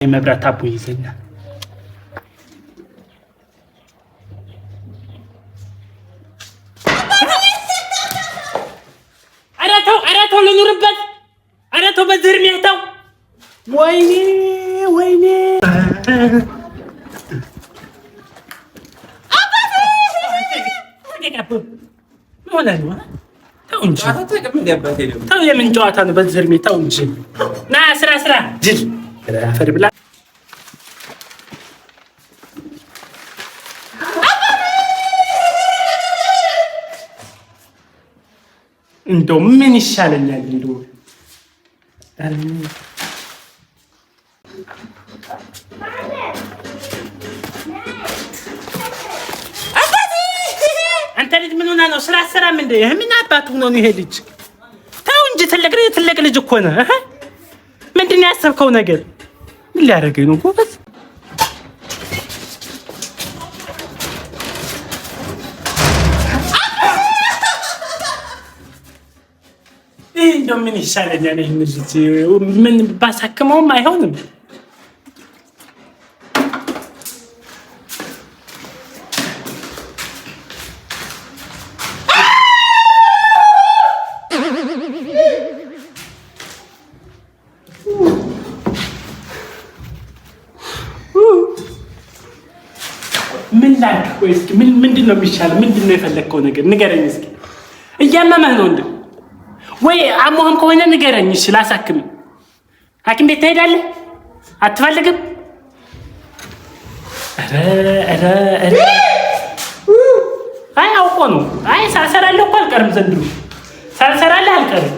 መብራት አቦ ይዘኛል። ኧረ ተው ልኑርበት። ኧረ ተው በዚህ እድሜህ ተው። ወይኔ ወይኔ ተው እንጂ ተው። የምን ጨዋታ ነው በዚህ እድሜህ? ተው እንጂ ና ስራ ጅል አፈር ብላ። እንደው ምን ይሻለኛል? እንደው አንተ ልጅ ምን ሆነህ ነው? ስራ አትሰራም እንዴ? ምን አባቱ ሆኖ ነው ይሄ ልጅ? ተው እንጂ ትልቅ ልጅ እኮ ነህ። ምንድን ነው ያሰብከው ነገር? ምን ሊያደርገኝ ነው ጎበዝ? እንደው ምን ይሻለኛል? ይሄን ልጅ ምን ባሳክመውም አይሆንም። ምን ላድርግ? ቆይ እስኪ ምንድን ነው የሚሻለው? ምንድን ነው የፈለግከው ነገር ንገረኝ እስኪ። እያመመህ ነው እንዴ? ወይ አሞህም ከሆነ ንገረኝ እሺ፣ ላሳክም። ሐኪም ቤት ትሄዳለህ? አትፈልግም? ኧረ አይ አውቆ ነው። አይ ሳልሰራለህ እኮ አልቀርም ዘንድሮ። ሳልሰራለህ አልቀርም።